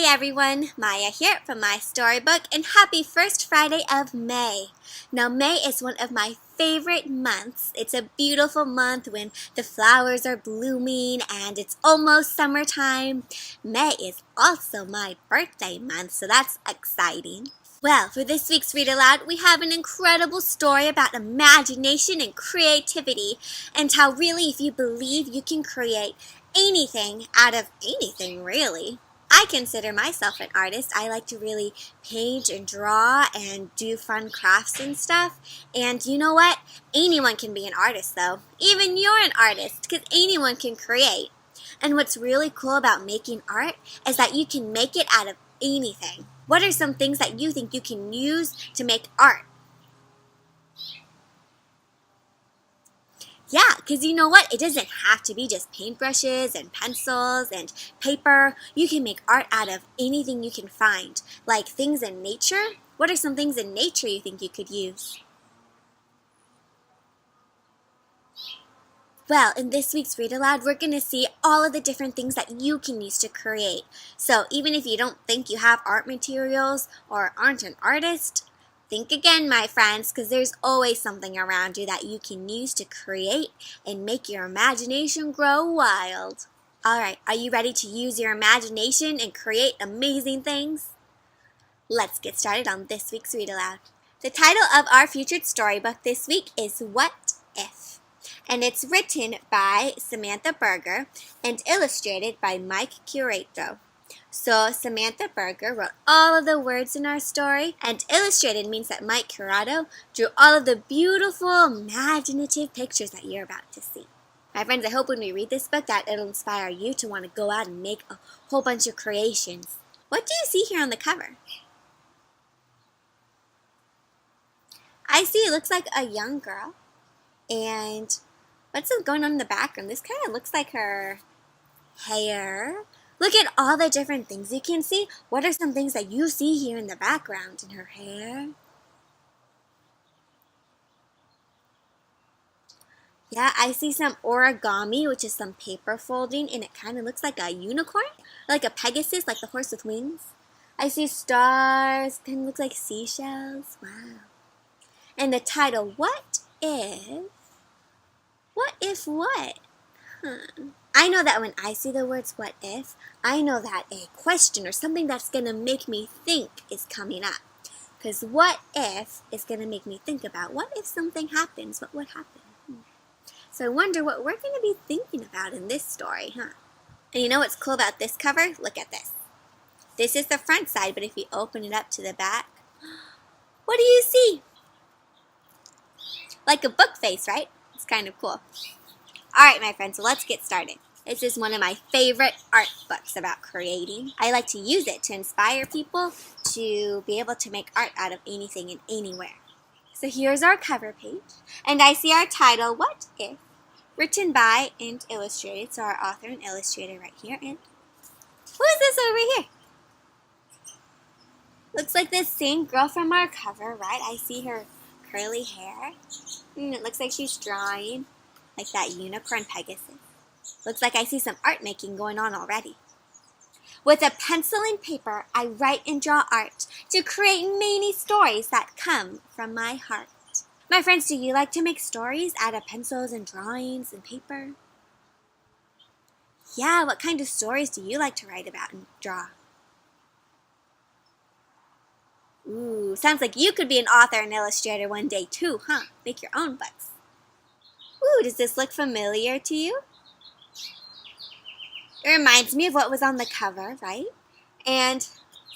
Hey everyone, Maya here from My Storybook, and happy first Friday of May. Now May is one of my favorite months. It's a beautiful month when the flowers are blooming and it's almost summertime. May is also my birthday month, so that's exciting. Well, for this week's Read Aloud, we have an incredible story about imagination and creativity, and how really if you believe you can create anything out of anything, really. I consider myself an artist. I like to really paint and draw and do fun crafts and stuff. And you know what? Anyone can be an artist though. Even you're an artist, because anyone can create. And what's really cool about making art is that you can make it out of anything. What are some things that you think you can use to make art? Yeah, because you know what? It doesn't have to be just paintbrushes and pencils and paper. You can make art out of anything you can find. Like things in nature. What are some things in nature you think you could use? Well, in this week's Read Aloud, we're going to see all of the different things that you can use to create. So even if you don't think you have art materials or aren't an artist, think again, my friends, because there's always something around you that you can use to create and make your imagination grow wild. Alright, are you ready to use your imagination and create amazing things? Let's get started on this week's Read Aloud. The title of our featured storybook this week is What If? And it's written by Samantha Berger and illustrated by Mike Curato. So Samantha Berger wrote all of the words in our story, and illustrated means that Mike Curato drew all of the beautiful, imaginative pictures that you're about to see. My friends, I hope when we read this book that it'll inspire you to want to go out and make a whole bunch of creations. What do you see here on the cover? I see it looks like a young girl, and what's going on in the background? This kind of looks like her hair. Look at all the different things you can see. What are some things that you see here in the background in her hair? Yeah, I see some origami, which is some paper folding, and it kind of looks like a unicorn, like a Pegasus, like the horse with wings. I see stars, kind of looks like seashells. Wow. And the title, What If? What if what? I know that when I see the words what if, I know that a question or something that's going to make me think is coming up. Because what if is going to make me think about what if something happens, what would happen? So I wonder what we're going to be thinking about in this story, huh? And you know what's cool about this cover? Look at this. This is the front side, but if you open it up to the back, what do you see? Like a book face, right? It's kind of cool. Alright, my friends, so let's get started. This is one of my favorite art books about creating. I like to use it to inspire people to be able to make art out of anything and anywhere. So here's our cover page, and I see our title, What If? Written by and illustrated, so our author and illustrator right here. And who is this over here? Looks like the same girl from our cover, right? I see her curly hair, and it looks like she's drawing like that unicorn Pegasus. Looks like I see some art making going on already. With a pencil and paper, I write and draw art to create many stories that come from my heart. My friends, do you like to make stories out of pencils and drawings and paper? Yeah, what kind of stories do you like to write about and draw? Ooh, sounds like you could be an author and illustrator one day too, huh? Make your own books. Ooh, does this look familiar to you? It reminds me of what was on the cover, right? And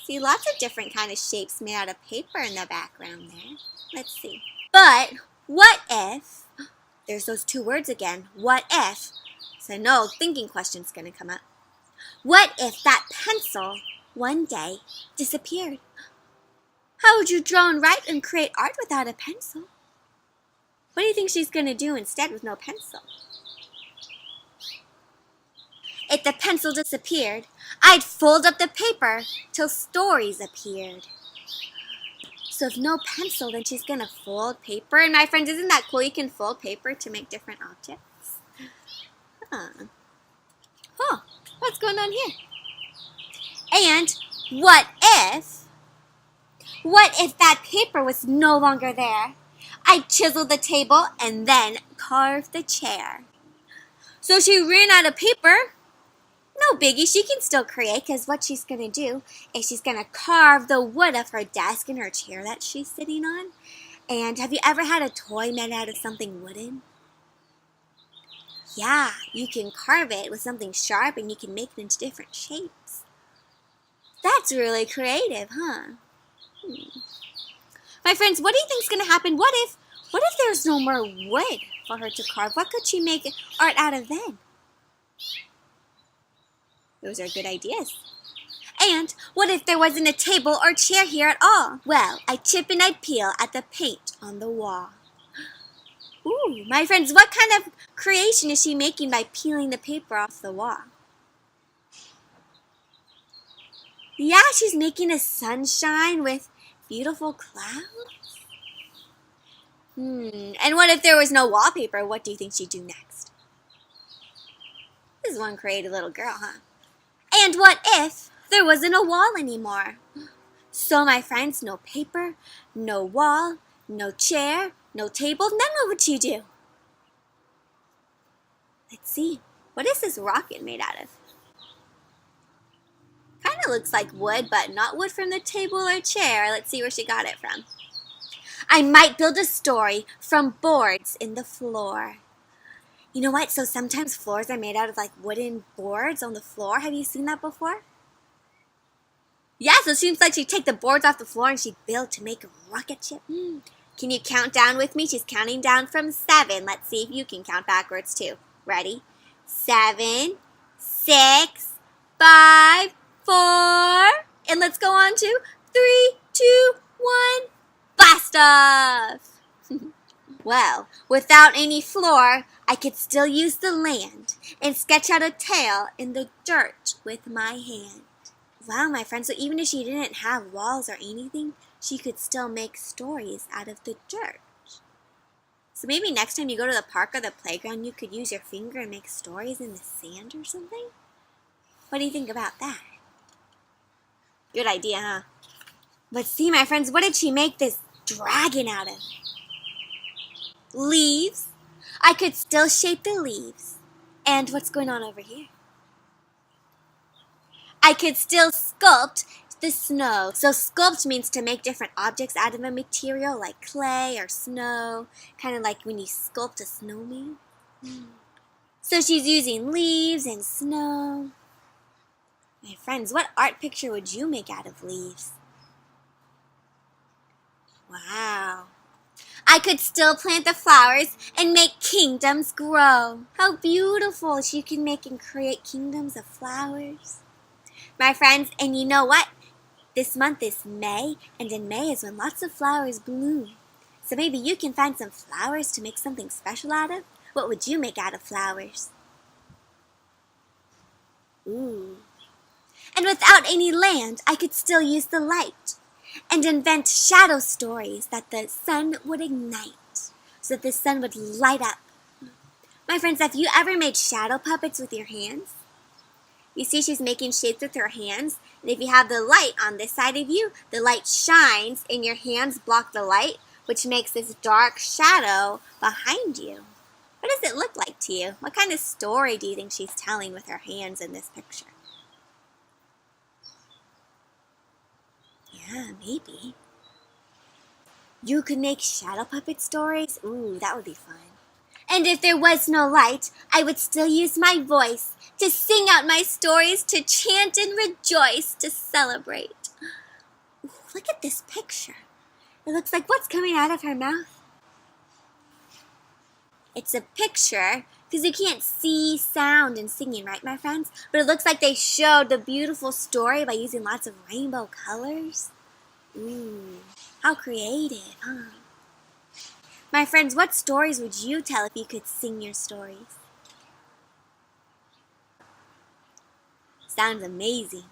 see lots of different kind of shapes made out of paper in the background there. Let's see. But what if, there's those two words again, what if, so no thinking question's going to come up. What if that pencil one day disappeared? How would you draw and write and create art without a pencil? What do you think she's going to do instead with no pencil? If the pencil disappeared, I'd fold up the paper till stories appeared. So if no pencil, then she's going to fold paper. And my friends, isn't that cool? You can fold paper to make different objects. Huh. What's going on here? And What if that paper was no longer there? I chiseled the table and then carved the chair. So she ran out of paper. No biggie, she can still create, because what she's going to do is she's going to carve the wood of her desk and her chair that she's sitting on. And have you ever had a toy made out of something wooden? Yeah, you can carve it with something sharp and you can make it into different shapes. That's really creative, huh? My friends, what do you think is going to happen? What if there's no more wood for her to carve? What could she make art out of then? Those are good ideas. And what if there wasn't a table or chair here at all? Well, I chip and I peel at the paint on the wall. Ooh, my friends, what kind of creation is she making by peeling the paper off the wall? Yeah, she's making a sunshine with beautiful clouds. And what if there was no wallpaper? What do you think she'd do next? This is one creative little girl, huh? And what if there wasn't a wall anymore? So, my friends, no paper, no wall, no chair, no table. Then what would she do? Let's see. What is this rocket made out of? Kind of looks like wood, but not wood from the table or chair. Let's see where she got it from. I might build a story from boards in the floor. You know what? So sometimes floors are made out of like wooden boards on the floor. Have you seen that before? Yeah, so it seems like she'd take the boards off the floor and she'd build to make a rocket ship. Can you count down with me? She's counting down from 7. Let's see if you can count backwards too. Ready? 7, 6, 5, 4. And let's go on to 3, 2, 1. Blast off! Well, without any floor, I could still use the land and sketch out a tail in the dirt with my hand. Wow, my friend, so even if she didn't have walls or anything, she could still make stories out of the dirt. So maybe next time you go to the park or the playground, you could use your finger and make stories in the sand or something? What do you think about that? Good idea, huh? But see, my friends, what did she make this dragon out of? Leaves. I could still shape the leaves. And what's going on over here? I could still sculpt the snow. So sculpt means to make different objects out of a material like clay or snow. Kind of like when you sculpt a snowman. So she's using leaves and snow. My friends, what art picture would you make out of leaves? Wow. I could still plant the flowers and make kingdoms grow. How beautiful she can make and create kingdoms of flowers. My friends, and you know what? This month is May, and in May is when lots of flowers bloom. So maybe you can find some flowers to make something special out of. What would you make out of flowers? Ooh. And without any land, I could still use the light and invent shadow stories that the sun would ignite, so that the sun would light up. My friends, have you ever made shadow puppets with your hands? You see she's making shapes with her hands, and if you have the light on this side of you, the light shines and your hands block the light, which makes this dark shadow behind you. What does it look like to you? What kind of story do you think she's telling with her hands in this picture? Yeah, maybe. You could make shadow puppet stories? Ooh, that would be fun. And if there was no light, I would still use my voice to sing out my stories, to chant and rejoice, to celebrate. Ooh, look at this picture. It looks like what's coming out of her mouth? It's a picture, because you can't see sound in singing, right, my friends? But it looks like they showed the beautiful story by using lots of rainbow colors. Ooh, how creative, huh? My friends, what stories would you tell if you could sing your stories? Sounds amazing.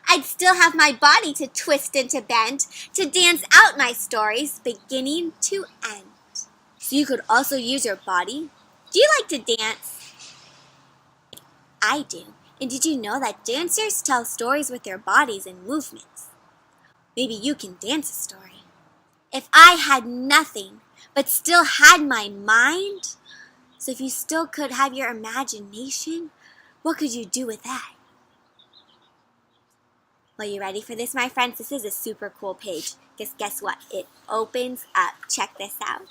I'd still have my body to twist and to bend, to dance out my stories, beginning to end. So you could also use your body. Do you like to dance? I do. And did you know that dancers tell stories with their bodies and movements? Maybe you can dance a story. If I had nothing, but still had my mind, so if you still could have your imagination, what could you do with that? Well, you ready for this, my friends? This is a super cool page. Because guess what? It opens up. Check this out.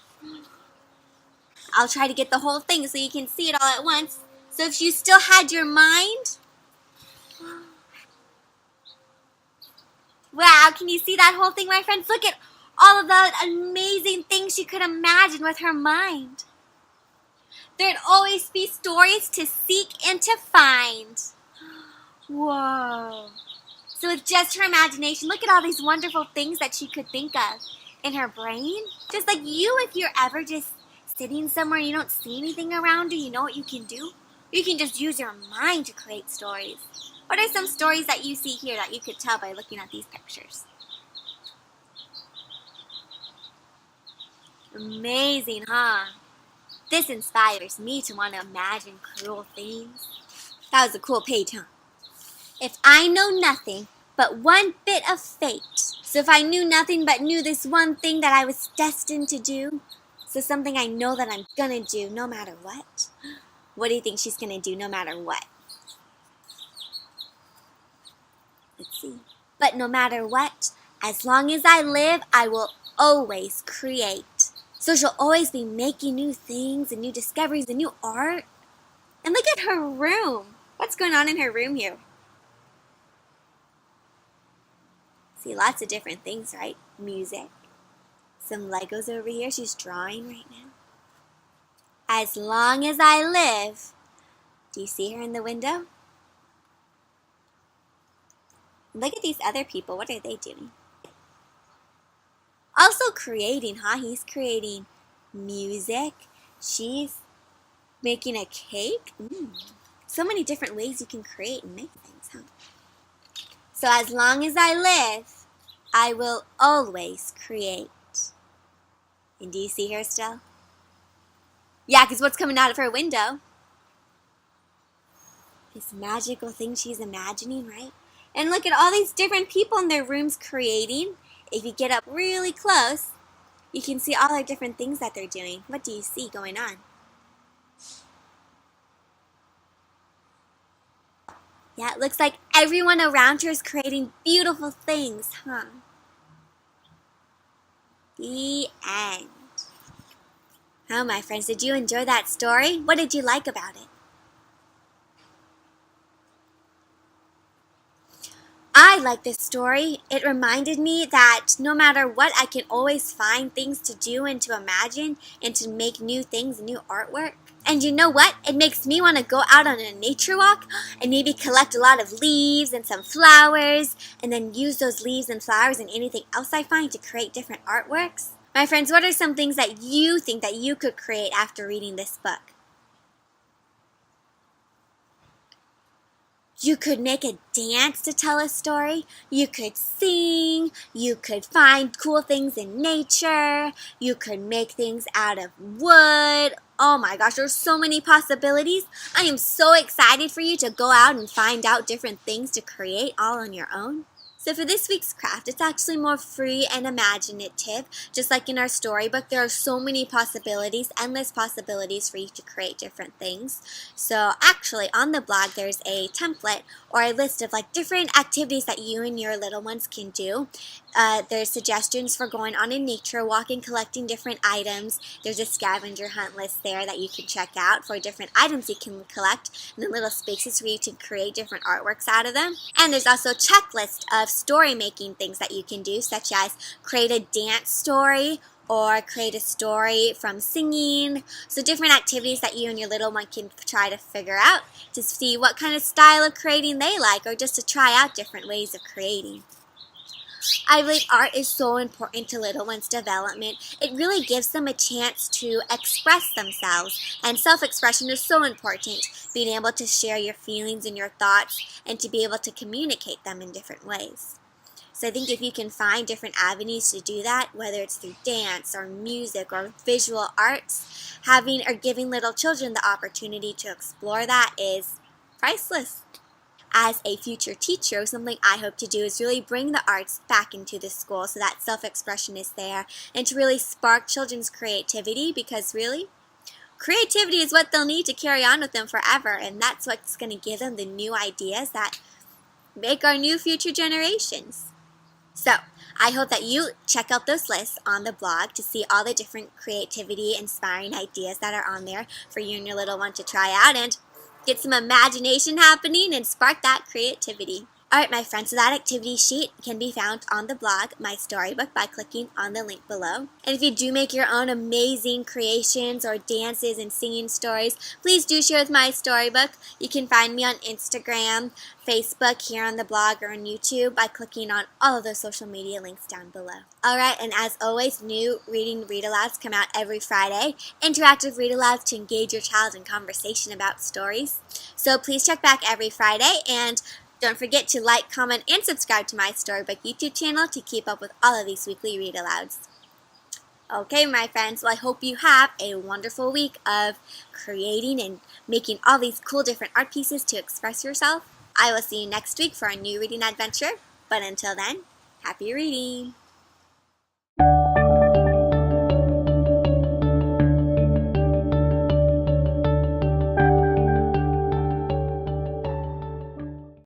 I'll try to get the whole thing so you can see it all at once. So if you still had your mind, wow, can you see that whole thing, my friends? Look at all of the amazing things she could imagine with her mind. There'd always be stories to seek and to find. Whoa. So with just her imagination, look at all these wonderful things that she could think of in her brain. Just like you, if you're ever just sitting somewhere and you don't see anything around you, you know what you can do? You can just use your mind to create stories. What are some stories that you see here that you could tell by looking at these pictures? Amazing, huh? This inspires me to want to imagine cruel things. That was a cool page, huh? If I know nothing but one bit of fate. So if I knew nothing but knew this one thing that I was destined to do, so something I know that I'm gonna do no matter what. What do you think she's gonna do no matter what? Let's see. But no matter what, as long as I live, I will always create. So she'll always be making new things and new discoveries and new art. And look at her room. What's going on in her room here? See, lots of different things, right? Music. Some Legos over here. She's drawing right now. As long as I live. Do you see her in the window? Look at these other people. What are they doing? Also creating, huh? He's creating music. She's making a cake. So many different ways you can create and make things, huh? So as long as I live, I will always create. And do you see her still? Yeah, because what's coming out of her window? This magical thing she's imagining, right? And look at all these different people in their rooms creating. If you get up really close, you can see all the different things that they're doing. What do you see going on? Yeah, it looks like everyone around her is creating beautiful things, huh? The end. Oh, my friends, did you enjoy that story? What did you like about it? I like this story. It reminded me that no matter what, I can always find things to do and to imagine and to make new things and new artwork. And you know what? It makes me want to go out on a nature walk and maybe collect a lot of leaves and some flowers and then use those leaves and flowers and anything else I find to create different artworks. My friends, what are some things that you think that you could create after reading this book? You could make a dance to tell a story. You could sing. You could find cool things in nature. You could make things out of wood. Oh my gosh, there's so many possibilities. I am so excited for you to go out and find out different things to create all on your own. So for this week's craft, it's actually more free and imaginative. Just like in our storybook, there are so many possibilities, endless possibilities for you to create different things. So actually on the blog, there's a template or a list of like different activities that you and your little ones can do. There's suggestions for going on a nature walk and collecting different items. There's a scavenger hunt list there that you can check out for different items you can collect, and then little spaces for you to create different artworks out of them. And there's also a checklist of story making things that you can do, such as create a dance story or create a story from singing. So different activities that you and your little one can try to figure out to see what kind of style of creating they like, or just to try out different ways of creating. I believe art is so important to little ones' development. It really gives them a chance to express themselves, and self-expression is so important. Being able to share your feelings and your thoughts and to be able to communicate them in different ways. So I think if you can find different avenues to do that, whether it's through dance or music or visual arts, having or giving little children the opportunity to explore that is priceless. as a future teacher, something I hope to do is really bring the arts back into the school so that self-expression is there, and to really spark children's creativity, because really, creativity is what they'll need to carry on with them forever, and that's what's going to give them the new ideas that make our new future generations. So, I hope that you check out those lists on the blog to see all the different creativity inspiring ideas that are on there for you and your little one to try out and get some imagination happening and spark that creativity. Alright, my friends, so that activity sheet can be found on the blog, MaiStoryBook, by clicking on the link below. And if you do make your own amazing creations or dances and singing stories, please do share with MaiStoryBook. You can find me on Instagram, Facebook, here on the blog, or on YouTube by clicking on all of those social media links down below. Alright, and as always, new reading read-alouds come out every Friday. Interactive read-alouds to engage your child in conversation about stories. So please check back every Friday, and don't forget to like, comment, and subscribe to my Storybook YouTube channel to keep up with all of these weekly read-alouds. Okay, my friends, well, I hope you have a wonderful week of creating and making all these cool different art pieces to express yourself. I will see you next week for a new reading adventure, but until then, happy reading!